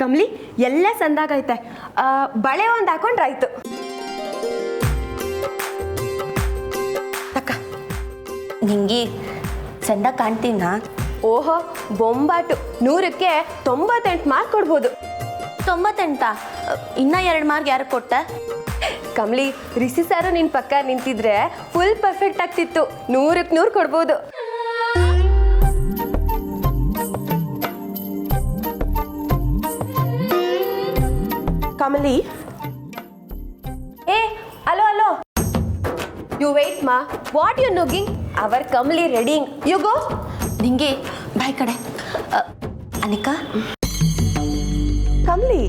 ಕಮ್ಲಿ ಎಲ್ಲ ಸಂದಾಗೈತೆ. ಬಳೆ ಒಂದು ಹಾಕೊಂಡ್ರಾಯ್ತು. ಅಕ್ಕ ನಿಂಗೆ ಚಂದ ಕಾಣ್ತೀನ? ಓಹೋ ಬೊಂಬಾಟು, 100ಕ್ಕೆ 98 ಮಾರ್ಕ್ ಕೊಡ್ಬೋದು. 98? ಇನ್ನ 2 ಮಾರ್ಕ್ ಯಾರು ಕೊಟ್ಟ? ಕಮ್ಲಿ, ರಿಷಿ ಸಾರು ನಿನ್ನ ಪಕ್ಕ ನಿಂತಿದ್ರೆ ಫುಲ್ ಪರ್ಫೆಕ್ಟ್ ಆಗ್ತಿತ್ತು. 100ಕ್ಕೆ 100 ಕೊಡ್ಬೋದು. Kamali, hello hello, you wait ಮಾ. ವಾಟ್ ಯು ನುಗ್ಗಿಂಗ್? ಅವರ್ ಕಮ್ಲಿ ರೆಡಿಂಗ್, ಯು ಗೋ. ನಿಂಗೆ ಬಾಯ್ ಕಡೆ. ಅನಿಕಾ, ಕಮ್ಲಿ,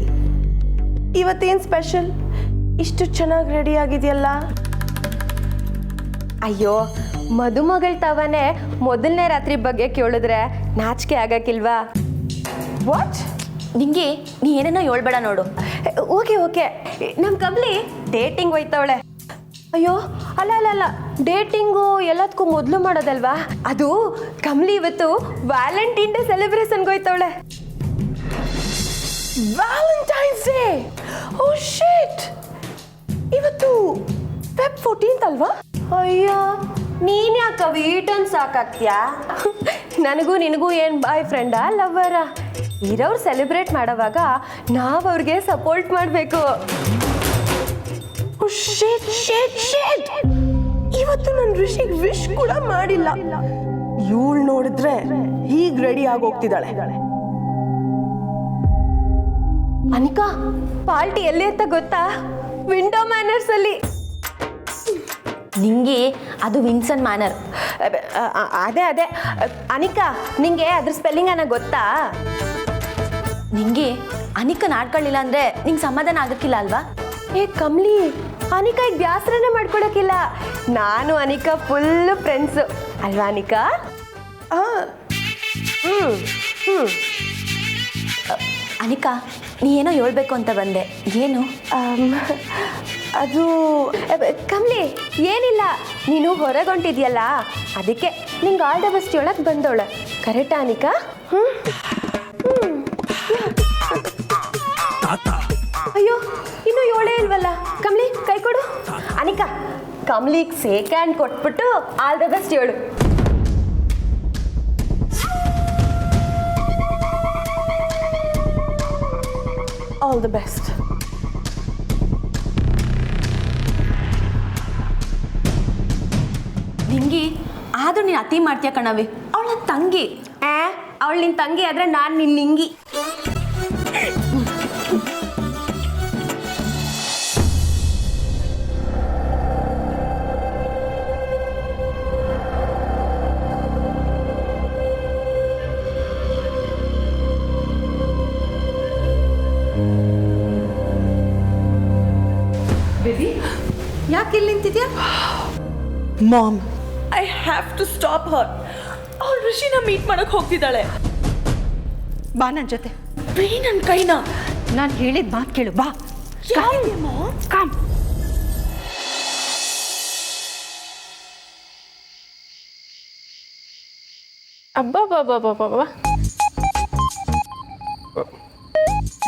ಇವತ್ತೇನು ಸ್ಪೆಷಲ್? ಇಷ್ಟು ಚೆನ್ನಾಗಿ ರೆಡಿ ಆಗಿದೆಯಲ್ಲ. ಅಯ್ಯೋ, ಮದುಮಗಳ ತವನೇ ಮೊದಲನೇ ರಾತ್ರಿ ಬಗ್ಗೆ ಕೇಳಿದ್ರೆ ನಾಚಿಕೆ ಆಗಕ್ಕಿಲ್ವಾ? ವಾಟ್? ನಿಂಗೆ ನೀ ಏನೇನೋ ಹೇಳ್ಬೇಡ ನೋಡು. ಓಕೆ ಓಕೆ, ನಮ್ಮ ಕಮ್ಲಿ ಡೇಟಿಂಗ್ ಹೋಯ್ತವಳೆ. ಅಯ್ಯೋ ಅಲ್ಲ ಅಲ್ಲ ಅಲ್ಲ, ಡೇಟಿಂಗು ಎಲ್ಲದಕ್ಕೂ ಮೊದಲು ಮಾಡೋದಲ್ವಾ? ಅದು ಕಮ್ಲಿ ಇವತ್ತು ವ್ಯಾಲೆಂಟೈನ್ ಡೇ ಸೆಲೆಬ್ರೇಷನ್ಗೆ ಹೋಯ್ತವಳೆ. Valentine's day? ಓ ಶಿಟ್, ಇವತ್ತು ಫೆಬ್ 14 ಅಲ್ವಾ? ಅಯ್ಯೋ, ನೀನ್ ಯಾಕೆ ವೀಟನ್ ಸಾಕಾಗ್ತೀಯಾ? ನನಗೂ ನಿನಗೂ ಏನು ಬಾಯ್ ಫ್ರೆಂಡಾ ಲವ್ವರಾ? ಇರೋರು ಸೆಲೆಬ್ರೇಟ್ ಮಾಡೋವಾಗ ನಾವು ಅವ್ರಿಗೆ ಸಪೋರ್ಟ್ ಮಾಡಬೇಕು. ಇವತ್ತು ನನ್ನ ಋಷಿಗೆ ವಿಶ್ ಕೂಡ ಮಾಡಿಲ್ಲ. ಇವಳು ನೋಡಿದ್ರೆ ಹೀಗ್ ರೆಡಿ ಆಗಿ ಹೋಗ್ತಿದ್ದಾಳೆ. ಅನಿಕಾ, ಪಾರ್ಟಿ ಎಲ್ಲಿ ಅಂತ ಗೊತ್ತಾ? ವಿಂಡೋ ಮ್ಯಾನರ್ಸ್ ಅಲ್ಲಿ. ನಿಂಗೆ ಅದು ವಿನ್ಸನ್ ಮ್ಯಾನರ್. ಅದೇ ಅದೇ. ಅನಿಕಾ, ನಿಂಗೆ ಅದ್ರ ಸ್ಪೆಲ್ಲಿಂಗ್ ಅನ್ನ ಗೊತ್ತಾ? ನಿಂಗೆ ಅನಿಕನ್ ಆಡ್ಕೊಳ್ಳಿಲ್ಲ ಅಂದ್ರೆ ನಿಂಗೆ ಸಮಾಧಾನ ಆಗಕ್ಕಿಲ್ಲ ಅಲ್ವಾ? ಏ ಕಮ್ಲಿ, ಅನಿಕಾ ಈಗ ಬ್ಯಾಸರನೇ ಮಾಡ್ಕೊಳಕ್ಕಿಲ್ಲ. ನಾನು ಅನಿಕಾ ಫುಲ್ ಫ್ರೆಂಡ್ಸು ಅಲ್ವಾ ಅನಿಕಾ? ಅನಿಕಾ, ನೀ ಏನೋ ಹೇಳ್ಬೇಕು ಅಂತ ಬಂದೆ, ಏನು? ಅದು ಕಮ್ಲಿ ಏನಿಲ್ಲ, ನೀನು ಹೊರಗೊಂಟಿದ್ಯಲ್ಲ ಅದಕ್ಕೆ ನಿಂಗೆ ಆಲ್ ದ ಬೆಸ್ಟ್ ಹೇಳಕ್ ಬಂದವಳೆ. ಕರೆಕ್ಟಾ ಅನಿಕಾ? ಅಯ್ಯೋ, ಇನ್ನು ಏಳೇ ಇಲ್ವಲ್ಲ. ಕಮ್ಲಿ ಕೈ ಕೊಡು. ಅನಿಕಾ, ಕಮ್ಲಿಗೆ ಸೇಕ್ ಹ್ಯಾಂಡ್ ಕೊಟ್ಬಿಟ್ಟು ಆಲ್ ದ ಬೆಸ್ಟ್ ಹೇಳು. All the best. ನಿಂಗೆ ಆದ್ರೂ ನೀನು ಅತಿ ಮಾಡ್ತೀಯ ಕಣವಿ. ಅವಳ ನನ್ನ ತಂಗಿ. ಅವಳು ನಿನ್ನ ತಂಗಿ ಆದ್ರೆ ನಾನು ನಿನ್ನ ನಿಂಗಿ. ಯಾಕೆ ಇಲ್ಲಿ ನಿಂತಿದ್ಯಾ? Mom, I have to stop her. ಅವಳು ಋಷಿನ ಮೀಟ್ ಮಾಡಕ್ ಹೋಗ್ತಿದ್ದಾಳೆ. ಬಾ ನನ್ನ ಜೊತೆ. ಬಿಡಿ ನನ್ನ ಕೈನ. ನಾನು ಹೇಳಿದ ಮಾತು ಕೇಳು, ಬಾ. ಯಾಕೆ ಮಾಮ್? ಕಾಮ್. ಅಬ್ಬಾ ಬಾಬಾ ಬಾಬಾ ಬಾಬಾ,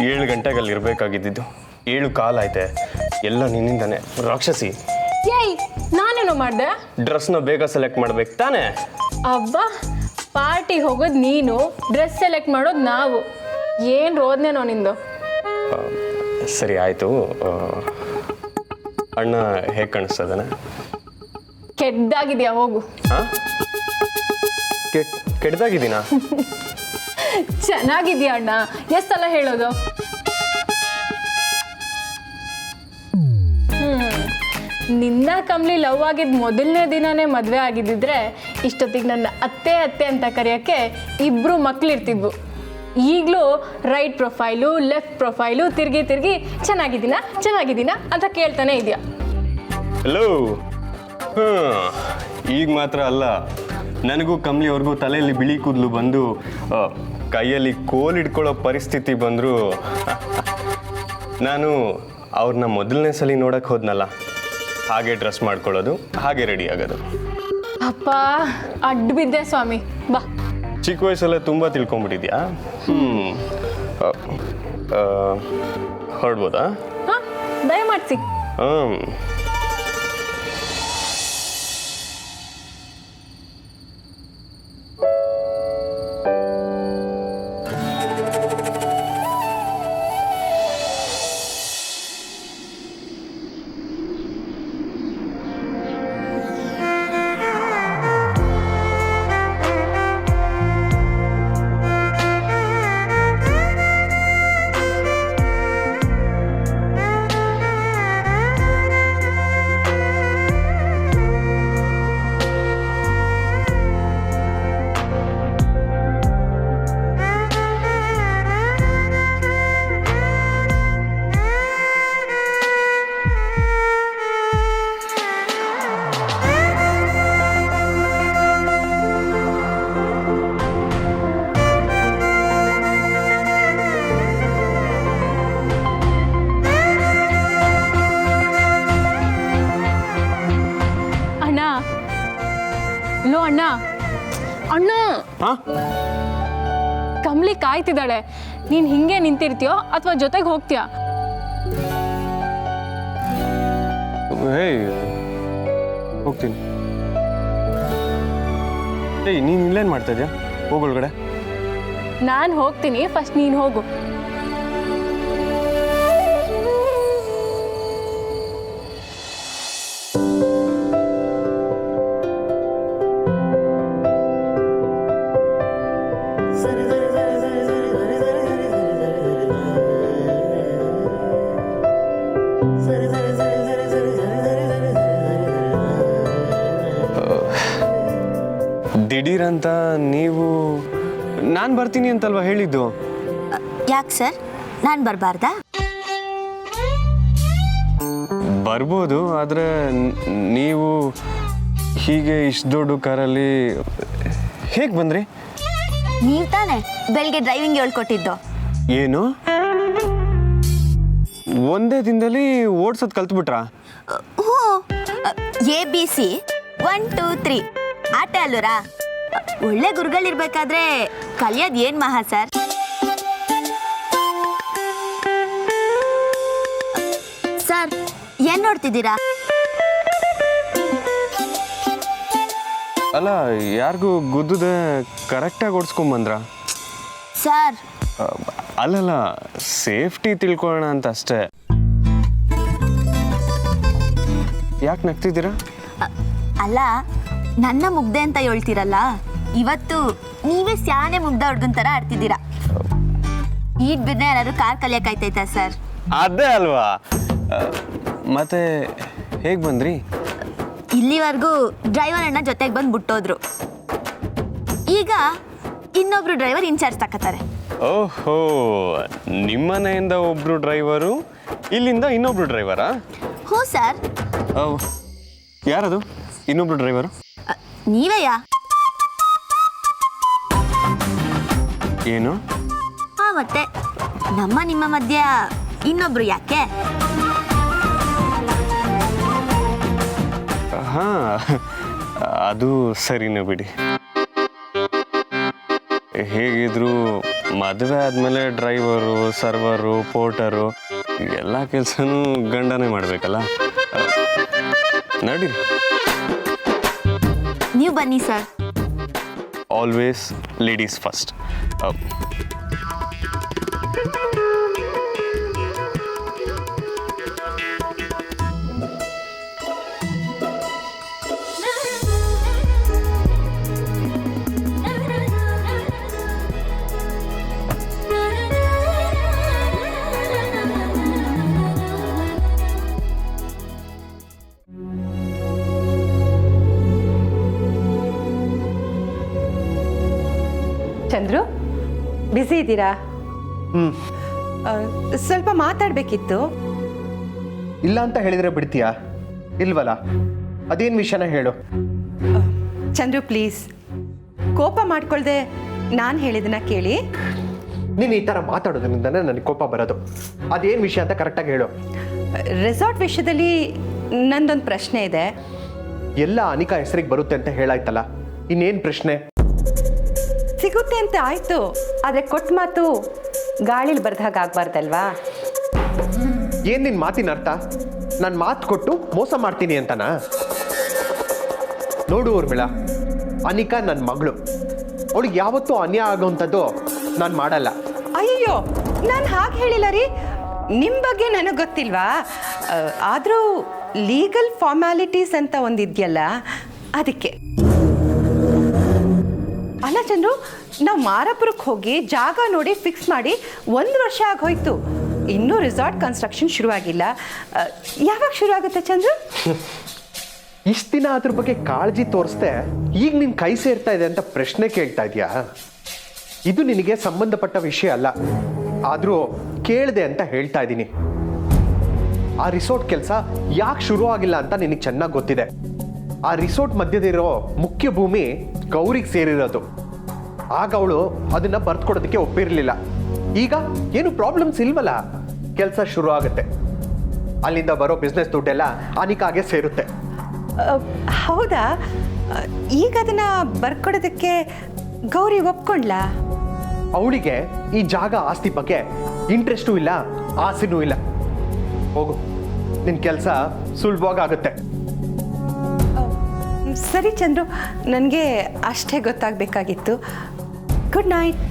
7 ಗಂಟೆಗೆ ಅಲ್ಲಿ ಇರಬೇಕಾಗಿದ್ದು 7 ಕಾಲ ಐತೆ. ಎಲ್ಲ ನಿನ್ನಿಂದಾನೆ ರಾಕ್ಷಸಿ. ಏಯ್, ನಾನೇನೋ ಮಾಡಿದೆ? ಡ್ರೆಸ್ನ ಬೇಗ ಸೆಲೆಕ್ಟ್ ಮಾಡ್ಬೇಕು ತಾನೇ? ಅಬ್ಬಾ, ಪಾರ್ಟಿಗೆ ಹೋಗೋದು ನೀನು, ಡ್ರೆಸ್ ಸೆಲೆಕ್ಟ್ ಮಾಡೋದು ನಾವು. ಏನು ರೋದ್ನೇನೋ ನಿಂದು. ಸರಿ ಆಯಿತು. ಅಣ್ಣ ಹೇಗೆ ಕಾಣಿಸ್ತದನ? ಕೆಡ್ದಾಗಿದ್ಯಾ, ಹೋಗು. ಹಾಂ, ಕೆಡ್ದಾಗಿದ್ದೀನಾ? ಚೆನ್ನಾಗಿದ್ಯಾ ಅಣ್ಣ, ಎಷ್ಟೆಲ್ಲ ಹೇಳೋದು. ನಿನ್ನ ಕಮ್ಲಿ ಲವ್ ಆಗಿದ್ದು ಮೊದಲನೇ ದಿನನೇ ಮದುವೆ ಆಗಿದ್ದಿದ್ರೆ ಇಷ್ಟೊತ್ತಿಗೆ ನನ್ನ ಅತ್ತೆ ಅತ್ತೆ ಅಂತ ಕರೆಯೋಕ್ಕೆ 2 ಮಕ್ಳಿರ್ತಿದ್ವು. ಈಗಲೂ ರೈಟ್ ಪ್ರೊಫೈಲು ಲೆಫ್ಟ್ ಪ್ರೊಫೈಲು ತಿರುಗಿ ಚೆನ್ನಾಗಿದ್ದೀನಾ ಅಂತ ಕೇಳ್ತಾನೆ ಇದೆಯಾ. ಹಲೋ. ಈಗ ಮಾತ್ರ ಅಲ್ಲ, ನನಗೂ ಕಮ್ಲಿಯವ್ರಿಗೂ ತಲೆಯಲ್ಲಿ ಬಿಳಿ ಕೂದಲು ಬಂದು ಕೈಯಲ್ಲಿ ಕೋಲ್ ಇಟ್ಕೊಳ್ಳೋ ಪರಿಸ್ಥಿತಿ ಬಂದರೂ ನಾನು ಅವ್ರನ್ನ ಮೊದಲನೇ ಸಲ ನೋಡಕ್ಕೆ ಹೋದ್ನಲ್ಲ, ಹಾಗೆ ಡ್ರೆಸ್ ಮಾಡ್ಕೊಳ್ಳೋದು, ಹಾಗೆ ರೆಡಿ ಆಗೋದು. ಅಪ್ಪ, ಅಡ್ಡ ಬಿದ್ದೆ ಸ್ವಾಮಿ. ಬಾ. ಚಿಕ್ಕ ವಯಸ್ಸಲ್ಲೇ ತುಂಬ ತಿಳ್ಕೊಂಬಿಟ್ಟಿದ್ಯಾ? ಹೊರಡ್ಬೋದಾ? ಹಾಂ, ದಯಮಾಡಿಸಿ. ಹಾಂ. ಅಣ್ಣ, ಲೋ ಅಣ್ಣ, ಅಣ್ಣ, ಹಾಂ? ಕಮ್ಲಿ ಕಾಯ್ತಿದ್ದಾಳೆ. ನೀನು ಹಿಂಗೆ ನಿಂತಿರ್ತೀಯೋ ಅಥವಾ ಜೊತೆಗೆ ಹೋಗ್ತೀಯಾ? ಹೇಯ್, ಹೋಗ್ತೀನಿ. ಏಯ್, ನೀನು ಇಲ್ಲೇನು ಮಾಡ್ತಾ ಇದೆಯಾ? ಹೋಗೊಳಗಡೆ. ನಾನು ಹೋಗ್ತೀನಿ, ಫಸ್ಟ್ ನೀನು ಹೋಗು. ದಿಢೀರಂತ ನೀವು ನಾನು ಬರ್ತೀನಿ ಅಂತಲ್ವಾ ಹೇಳಿದ್ದು? ಯಾಕೆ ಸರ್, ನಾನು ಬರಬಾರ್ದಾ? ಬರ್ಬೋದು, ಆದರೆ ನೀವು ಹೀಗೆ ಇಷ್ಟು ದೊಡ್ಡ ಕಾರಲ್ಲಿ ಹೇಗೆ ಬಂದ್ರಿ? ನೀವು ತಾನೇ ಬೆಳಗ್ಗೆ ಡ್ರೈವಿಂಗ್ ಹೇಳ್ಕೊಟ್ಟಿದ್ದು. ಏನು, ಒಂದೇ ದಿನದಲ್ಲಿ ಓಡ್ಸೋದು ಕಲ್ತ್ಬಿಟ್ರಾ? ಹ್ಞೂ, ABC 1 2 3 ಆಟ ಅಲ್ಲೂರಾ? ಒಳ್ಳೆ ಗುರುಗಳಿರ್ಬೇಕಾದ್ರೆ ಕಲಿಯೋದು ಏನು ಮಹಾ ಸರ್? ಸರ್, ಏನು ನೋಡ್ತಿದ್ದೀರಾ? ಅಲ್ಲ, ಯಾರಿಗೂ ಗುದ್ದದೆ ಕರೆಕ್ಟಾಗಿ ಓಡಿಸ್ಕೊಂಬಂದ್ರ? ಸರ್, ಅಲ್ಲಲ್ಲ, ಸೇಫ್ಟಿ ತಿಳ್ಕೊಳ್ಳೋಣ ಅಂತ ಅಷ್ಟೇ. ಯಾಕೆ ನಗ್ತಿದ್ದೀರಾ? ಅಲ್ಲ, ನನ್ನ ಮುಗ್ದೆ ಅಂತ ಹೇಳ್ತೀರಲ್ಲ, ಇವತ್ತು ನೀವೇ ಸ್ಯಾನೆ ಮುಗ್ದ ಹುಡ್ಗನ್ ಥರ ಆಡ್ತಿದ್ದೀರಾ. ಈಟ್ ಬಿಡ್ನೆ ಯಾರಾದ್ರು ಕಾರ್ ಕಲಿಯಕ್ಕಾಯ್ತೈತಾ ಸರ್? ಅದೇ ಅಲ್ವಾ. ಮತ್ತೆ ಹೇಗೆ ಬಂದ್ರಿ? ಇಲ್ಲಿವರೆಗೂ ಡ್ರೈವರ್ ಅಣ್ಣ ಜೊತೆಗೆ ಬಂದು ಬಿಟ್ಟೋದ್ರು. ಈಗ ಇನ್ನೊಬ್ರು ಡ್ರೈವರ್ ಇನ್ಚಾರ್ಜ್ ತಗೋತಾರೆ. ಓಹೋ, ನಿಮ್ಮನೆಯಿಂದ ಒಬ್ರು ಡ್ರೈವರು, ಇಲ್ಲಿಂದ ಇನ್ನೊಬ್ರು ಡ್ರೈವರಾ? ಹ್ಞೂ ಸರ್. ಯಾರದು ಇನ್ನೊಬ್ರು ಡ್ರೈವರು? ನೀವೇಯಾ? ಏನು? ಹಾ, ಮತ್ತೆ ನಮ್ಮ ನಿಮ್ಮ ಮಧ್ಯ ಇನ್ನೊಬ್ರು ಯಾಕೆ? ಹಾ, ಅದು ಸರಿನೇ ಬಿಡಿ. ಹೇಗಿದ್ರು ಮದುವೆ ಆದಮೇಲೆ ಡ್ರೈವರು, ಸರ್ವರು, ಪೋರ್ಟರು ಎಲ್ಲ ಕೆಲಸನೂ ಗಂಡನೇ ಮಾಡಬೇಕಲ್ಲ. ನಡೀರಿ. ನೀವು ಬನ್ನಿ sir. Always ladies first. Chandru, busy ಇದ್ದೀರಾ? ಸ್ವಲ್ಪ ಮಾತಾಡಬೇಕಿತ್ತು. ಇಲ್ಲ ಅಂತ ಹೇಳಿದರೆ ಬಿಡ್ತೀಯಾ? ಇಲ್ವಲ್ಲ, ಅದೇನು ವಿಷಯನ ಹೇಳು. ಚಂದ್ರು ಪ್ಲೀಸ್, ಕೋಪ ಮಾಡ್ಕೊಳ್ದೆ ನಾನು ಹೇಳಿದ್ದನ್ನ ಕೇಳಿ. ನೀನು ಈ ಥರ ಮಾತಾಡೋದ್ರಿಂದನೇ ನನಗೆ ಕೋಪ ಬರೋದು. ಅದೇನು ವಿಷಯ ಅಂತ ಕರೆಕ್ಟಾಗಿ ಹೇಳು. ರೆಸಾರ್ಟ್ ವಿಷಯದಲ್ಲಿ ನಂದೊಂದು ಪ್ರಶ್ನೆ ಇದೆ. ಎಲ್ಲ ಅನಿಕಾ ಹೆಸರಿಗೆ ಬರುತ್ತೆ ಅಂತ ಹೇಳಾಯ್ತಲ್ಲ, ಇನ್ನೇನು ಪ್ರಶ್ನೆ? ಸಿಗುತ್ತೆ ಅಂತ ಆಯಿತು, ಆದರೆ ಕೊಟ್ಟ ಮಾತು ಗಾಳಿಲಿ ಬರ್ದಾಗ ಆಗ್ಬಾರ್ದಲ್ವಾ? ಏನು ನಿನ್ನ ಮಾತಿನ ಅರ್ಥ? ನಾನು ಮಾತು ಕೊಟ್ಟು ಮೋಸ ಮಾಡ್ತೀನಿ ಅಂತನಾ? ನೋಡು ಊರ್ಮಿಳಾ, ಅನಿಕಾ ನನ್ನ ಮಗಳು. ಅವಳಿಗೆ ಯಾವತ್ತೂ ಅನ್ಯಾಯ ಆಗೋವಂಥದ್ದು ನಾನು ಮಾಡಲ್ಲ. ಅಯ್ಯೋ, ನಾನು ಹಾಗೆ ಹೇಳಿಲ್ಲ ರೀ. ನಿಮ್ಮ ಬಗ್ಗೆ ನನಗೆ ಗೊತ್ತಿಲ್ವಾ? ಆದರೂ ಲೀಗಲ್ ಫಾರ್ಮ್ಯಾಲಿಟೀಸ್ ಅಂತ ಒಂದಿದೆಯಲ್ಲ, ಅದಕ್ಕೆ. ಅಲ್ಲ ಚಂದ್ರು, ನಾವು ಮಾರಾಪುರಕ್ಕೆ ಹೋಗಿ ಜಾಗ ನೋಡಿ ಫಿಕ್ಸ್ ಮಾಡಿ 1 ವರ್ಷ ಆಗೋಯ್ತು. ಇನ್ನೂ ರೆಸಾರ್ಟ್ ಕನ್ಸ್ಟ್ರಕ್ಷನ್ ಶುರುವಾಗಿಲ್ಲ. ಯಾವಾಗ ಶುರು ಆಗುತ್ತೆ ಚಂದ್ರು? ಇಷ್ಟು ದಿನ ಅದ್ರ ಬಗ್ಗೆ ಕಾಳಜಿ ತೋರಿಸ್ದೆ, ಈಗ ನಿನ್ನ ಕೈ ಸೇರ್ತಾ ಇದೆ ಅಂತ ಪ್ರಶ್ನೆ ಕೇಳ್ತಾ ಇದೆಯಾ? ಇದು ನಿನಗೆ ಸಂಬಂಧಪಟ್ಟ ವಿಷಯ ಅಲ್ಲ, ಆದರೂ ಕೇಳಿದೆ ಅಂತ ಹೇಳ್ತಾ ಇದ್ದೀನಿ. ಆ ರಿಸೋರ್ಟ್ ಕೆಲಸ ಯಾಕೆ ಶುರು ಆಗಿಲ್ಲ ಅಂತ ನಿನಗೆ ಚೆನ್ನಾಗಿ ಗೊತ್ತಿದೆ. ಆ ರಿಸೋರ್ಟ್ ಮಧ್ಯದಿರೋ ಮುಖ್ಯ ಭೂಮಿ ಗೌರಿಗೆ ಸೇರಿರೋದು. ಆಗ ಅವಳು ಅದನ್ನ ಬರ್ತ್ಕೊಡೋದಕ್ಕೆ ಒಪ್ಪಿರಲಿಲ್ಲ. ಈಗ ಏನು ಪ್ರಾಬ್ಲಮ್ಸ್ ಇಲ್ವಲ್ಲ, ಕೆಲಸ ಶುರು ಆಗುತ್ತೆ. ಅಲ್ಲಿಂದ ಬರೋ ಬಿಸ್ನೆಸ್ ದುಡ್ಡೆಲ್ಲ ಅನಿಕಾಗೆ ಸೇರುತ್ತೆ. ಹೌದಾ? ಈಗ ಅದನ್ನ ಬರ್ಕೊಡೋದಕ್ಕೆ ಗೌರಿ ಒಪ್ಕೊಂಡ್ಲಾ? ಅವಳಿಗೆ ಈ ಜಾಗ ಆಸ್ತಿ ಬಗ್ಗೆ ಇಂಟ್ರೆಸ್ಟೂ ಇಲ್ಲ, ಆಸೆನೂ ಇಲ್ಲ. ಹೋಗು, ನಿನ್ನ ಕೆಲಸ ಸುಲಭವಾಗುತ್ತೆ. ಸರಿ ಚಂದ್ರು, ನನಗೆ ಅಷ್ಟೇ ಗೊತ್ತಾಗಬೇಕಾಗಿತ್ತು. Good night.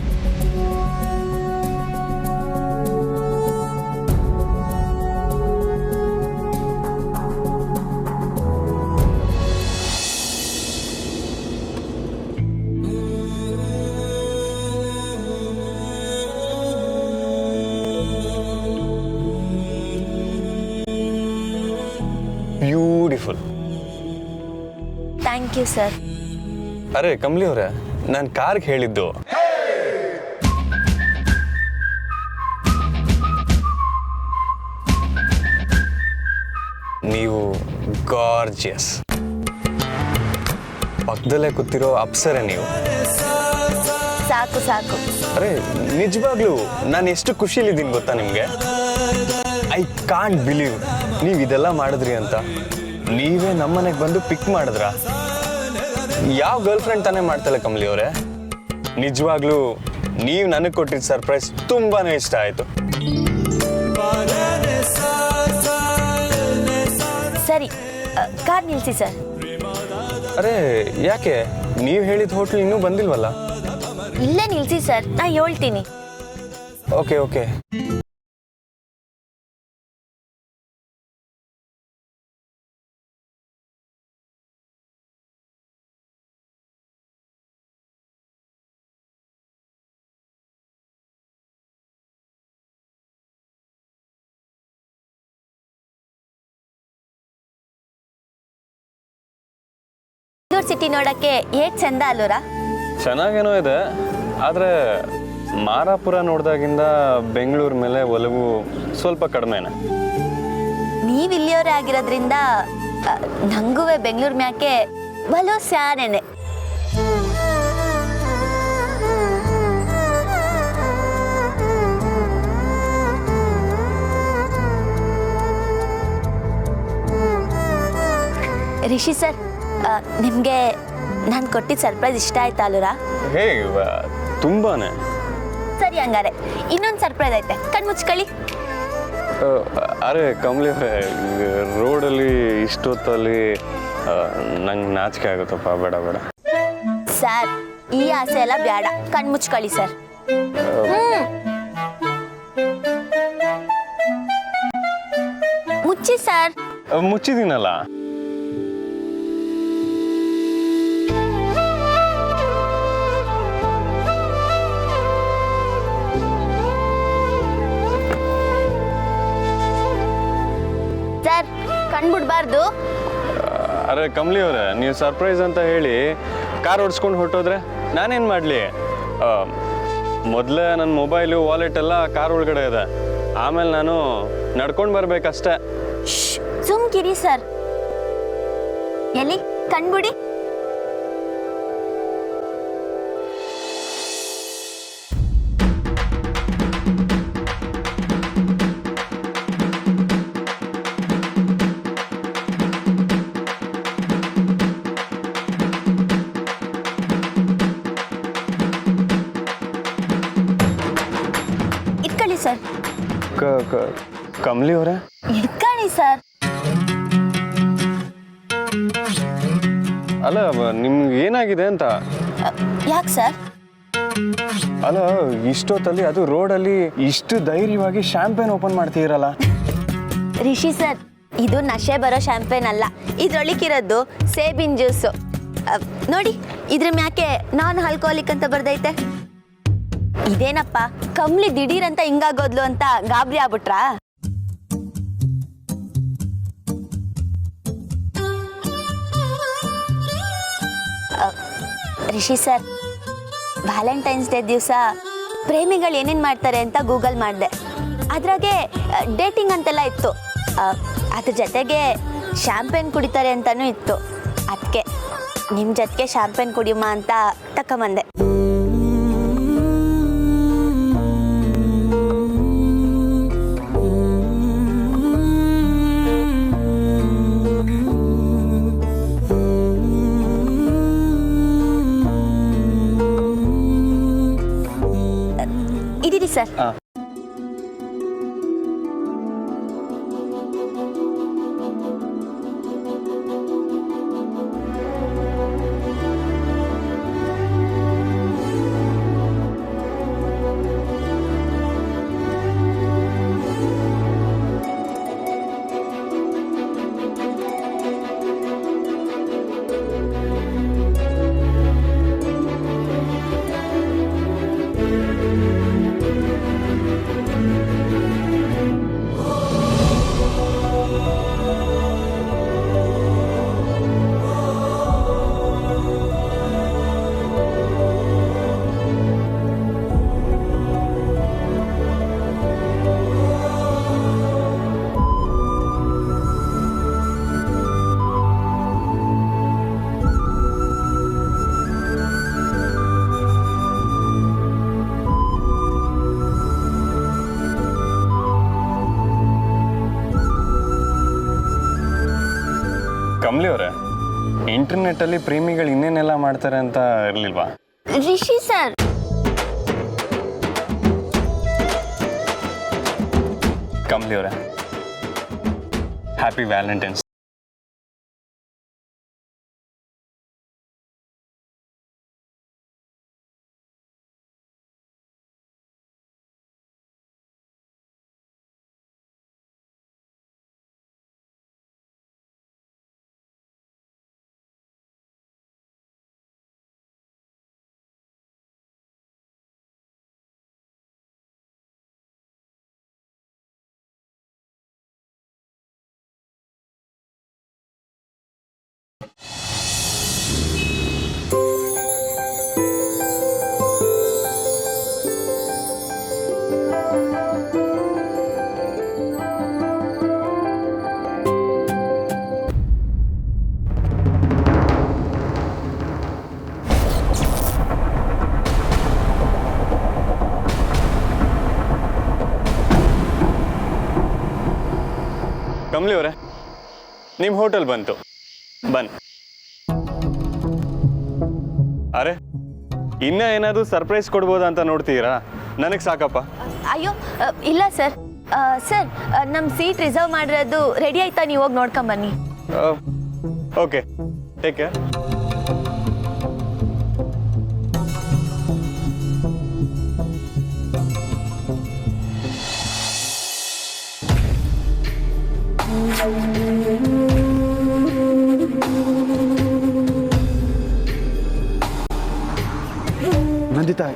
Beautiful. Thank you sir. ಅರೆ ಕಮಲಿ ಅವರೇ, ನಾನು ಕಾರ್ಗೆ ಹೇಳಿದ್ದು. ನೀವು ಗಾರ್ಜಿಯಸ್. ಪಕ್ಕದಲ್ಲೇ ಕೂತಿರೋ ಅಪ್ಸರೆ ನೀವು. ಸಾಕು ಸಾಕು. ಅರೆ ನಿಜವಾಗ್ಲೂ ನಾನು ಎಷ್ಟು ಖುಷಿಲಿದ್ದೀನಿ ಗೊತ್ತಾ ನಿಮಗೆ? ಐ ಕಾಂಟ್ ಬಿಲೀವ್ ನೀವು ಇದೆಲ್ಲ ಮಾಡಿದ್ರಿ ಅಂತ. ನೀವೇ ನಮ್ಮನೆಗೆ ಬಂದು ಪಿಕ್ ಮಾಡಿದ್ರ? ಯಾವ ಗರ್ಲ್ ಫ್ರೆಂಡ್ ತಾನೇ ಮಾಡ್ತಲ್ಲ ಕಮಲಿ ಅವರೇ. ನಿಜವಾಗ್ಲೂ ನೀವು ನನಗೆ ಕೊಟ್ಟಿದ್ದ ಸರ್ಪ್ರೈಸ್ ತುಂಬಾನೇ ಇಷ್ಟ ಆಯ್ತು. ಸರಿ, ಕಾರ್ ನಿಲ್ಲಿಸಿ ಸರ್. ಅರೆ ಯಾಕೆ, ನೀವು ಹೇಳಿದ ಹೋಟ್ಲ್ ಇನ್ನೂ ಬಂದಿಲ್ವಲ್ಲ? ಇಲ್ಲೇ ನಿಲ್ಲಿಸಿ ಸರ್, ನಾ ಹೇಳ್ತೀನಿ. Okay okay. ಸಿಟಿ ನೋಡಕ್ಕೆ ಹೇಗ್ ಚಂದ ಅಲ್ಲೋರಾ? ಚೆನ್ನಾಗೇನೋ ಇದೆ, ಆದರೆ ಮಾರಾಪುರ ನೋಡಿದಾಗಿಂದ ಬೆಂಗಳೂರು ಮೇಲೆ ಒಲವು ಸ್ವಲ್ಪ ಕಡಿಮೆನೆ. ನೀವು ಇಲ್ಲಿಯವರೇ ಆಗಿರೋದ್ರಿಂದ ನಂಗೂ ಬೆಂಗಳೂರು ಮ್ಯಾಕೆ ಬಲೋ ಸ್ಯಾನೇನೆ. ರಿಷಿ ಸರ್, ನಿಮಗೆ ನಾನು ಕೊಟ್ಟಿದ್ದ ಸರ್ಪ್ರೈಸ್ ಇಷ್ಟ ಆಯ್ತಾ ಅಲ್ಲೂರಾ? ಹೇ ತುಂಬಾನೇ. ಸರಿ, ಹಂಗಾರೆ ಇನ್ನೊಂದು ಸರ್ಪ್ರೈಸ್ ಐತೆ, ಕಣ್ಮುಚ್ಕೊಳ್ಳಿ. ಅರೆ ಕಮಲಿ ರೋಡಲ್ಲಿ ಇಷ್ಟೊತ್ತಲ್ಲಿ ನಂಗೆ ನಾಚಿಕೆ ಆಗುತ್ತಪ್ಪ. ಬೇಡ ಬೇಡ ಸರ್, ಈ ಆಸೆ ಎಲ್ಲ ಬೇಡ, ಕಣ್ಮುಚ್ಕೊಳ್ಳಿ ಸರ್. ಮುಚ್ಚಿ ಸರ್. ಮುಚ್ಚಿದ್ದೀನಲ್ಲ. ಸರ್, ಕಣ್ಬಿಡ್ಬಾರ್ದು. ಅರೆ ಕಮಲಿ ಅವರೇ, ನೀವು ಸರ್ಪ್ರೈಸ್ ಅಂತ ಹೇಳಿ ಕಾರ್ ಓಡಿಸ್ಕೊಂಡು ಹೊರಟೋದ್ರೆ ನಾನೇನು ಮಾಡಲಿ? ಮೊದಲೇ ನನ್ನ ಮೊಬೈಲು ವಾಲೆಟ್ ಎಲ್ಲ ಕಾರ್ ಒಳಗಡೆ ಇದೆ. ಆಮೇಲೆ ನಾನು ನಡ್ಕೊಂಡು ಬರ್ಬೇಕಷ್ಟೆ. ಸುಮ್ಕಿರಿ ಸರ್. ಎಲ್ಲಿ ಕಣ್ಬಿಡಿ. ಸರ್. ಕಮಲಿ ಅವರೇ, ಇಟ್ಕೊಳ್ಳಿ ಸರ್. ಅಲ್ಲ ನಿಮ್ಗೆ ಏನಾಗಿದೆ ಅಂತ? ಯಾಕೆ ಸರ್? ಅಲ್ಲ ಇಷ್ಟೊತ್ತಲ್ಲಿ ಅದು ರೋಡಲ್ಲಿ ಇಷ್ಟು ಧೈರ್ಯವಾಗಿ ಶಾಂಪೇನ್ ಓಪನ್ ಮಾಡ್ತೀರಲ್ಲ? ರಿಷಿ ಸರ್, ಇದು ನಶೆ ಬರೋ ಶಾಂಪೇನ್ ಅಲ್ಲ, ಇದ್ರೊಳಗಿರೋದು ಸೇಬಿನ ಜ್ಯೂಸು. ನೋಡಿ, ಇದ್ರ ಮ್ಯಾಕೆ ನಾನ್ ಆಲ್ಕೋಹಾಲಿಕ್ ಅಂತ ಬರ್ದೈತೆ. ಇದೇನಪ್ಪ ಕಮ್ಲಿ ದಿಢೀರಂತ ಹಿಂಗಾಗೋದ್ಲು ಅಂತ ಗಾಬರಿ ಆಗ್ಬಿಟ್ರಾ? ರಿಷಿ ಸರ್, ವ್ಯಾಲೆಂಟೈನ್ಸ್ ಡೇ ದಿವಸ ಪ್ರೇಮಿಗಳು ಏನೇನು ಮಾಡ್ತಾರೆ ಅಂತ ಗೂಗಲ್ ಮಾಡಿದೆ. ಅದ್ರಾಗೆ ಡೇಟಿಂಗ್ ಅಂತೆಲ್ಲ ಇತ್ತು. ಅದ್ರ ಜೊತೆಗೆ ಶಾಂಪೇನ್ ಕುಡಿತಾರೆ ಅಂತಲೂ ಇತ್ತು. ಅದಕ್ಕೆ ನಿಮ್ಮ ಜೊತೆಗೆ ಶಾಂಪೇನ್ ಕುಡಿಯುಮ ಅಂತ ತಕೊಂಬಂದೆ. ಇದ್ದೀರಿ ಸರ್. ಕಮಲಿ ಅವರೇ, ಇಂಟರ್ನೆಟ್ಟಲ್ಲಿ ಪ್ರೇಮಿಗಳು ಇನ್ನೇನೆಲ್ಲ ಮಾಡ್ತಾರೆ ಅಂತ ಇರಲಿಲ್ವಾ? ರಿಷಿ ಸರ್, ಕಮಲಿ ಅವರೇ, ಹ್ಯಾಪಿ ವ್ಯಾಲೆಂಟೈನ್ಸ್. ಕಮಲಿ ಅವರೇ, ನಿಮ್ಮ ಹೋಟೆಲ್ ಬಂತು. ಅರೆ, ಇನ್ನ ಏನಾದರೂ ಸರ್ಪ್ರೈಸ್ ಕೊಡ್ಬೋದಾ ಅಂತ ನೋಡ್ತೀರಾ? ನನಗೆ ಸಾಕಪ್ಪ. ಅಯ್ಯೋ ಇಲ್ಲ ಸರ್. ಸರ್, ನಮ್ಮ ಸೀಟ್ ರಿಸರ್ವ್ ಮಾಡಿರೋದು ರೆಡಿ ಆಯ್ತಾ? ನೀವು ಹೋಗಿ ನೋಡ್ಕೊಂಬನ್ನಿ. Okay, take care. ನಂದಿತಾ,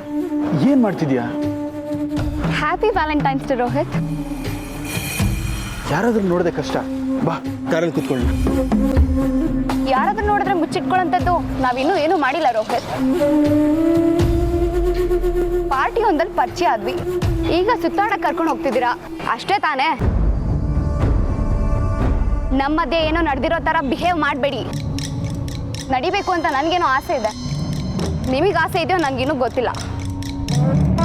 ಏನ್ ಮಾಡ್ತಿದ್ಯಾ? Happy Valentine's day Rohit. ಯಾರಾದ್ರೂ ನೋಡದೆ ಕಷ್ಟ. ಬಾ, ಕಾರಲ್ಲಿ ಕೂತ್ಕೊಳ್ಳಿ. ಯಾರಾದ್ರೂ ನೋಡಿದ್ರೆ ಮುಚ್ಚಿಟ್ಕೊಳ್ಳೋಂಥದ್ದು ನಾವಿನ್ನೂ ಏನೂ ಮಾಡಿಲ್ಲ ರೋಹಿತ್. ಪಾರ್ಟಿ ಒಂದಲ್ಲಿ ಪರಿಚಯ ಆದ್ವಿ, ಈಗ ಸುತ್ತಾಡಕ್ಕೆ ಕರ್ಕೊಂಡು ಹೋಗ್ತಿದ್ದೀರಾ ಅಷ್ಟೇ ತಾನೇ? ನಮ್ಮ ಮಧ್ಯೆ ಏನೋ ನಡೆದಿರೋ ಥರ ಬಿಹೇವ್ ಮಾಡಬೇಡಿ. ನಡಿಬೇಕು ಅಂತ ನನಗೇನೋ ಆಸೆ ಇದೆ, ನಿಮಗೆ ಆಸೆ ಇದೆಯೋ ನನಗೇನೂ ಗೊತ್ತಿಲ್ಲ.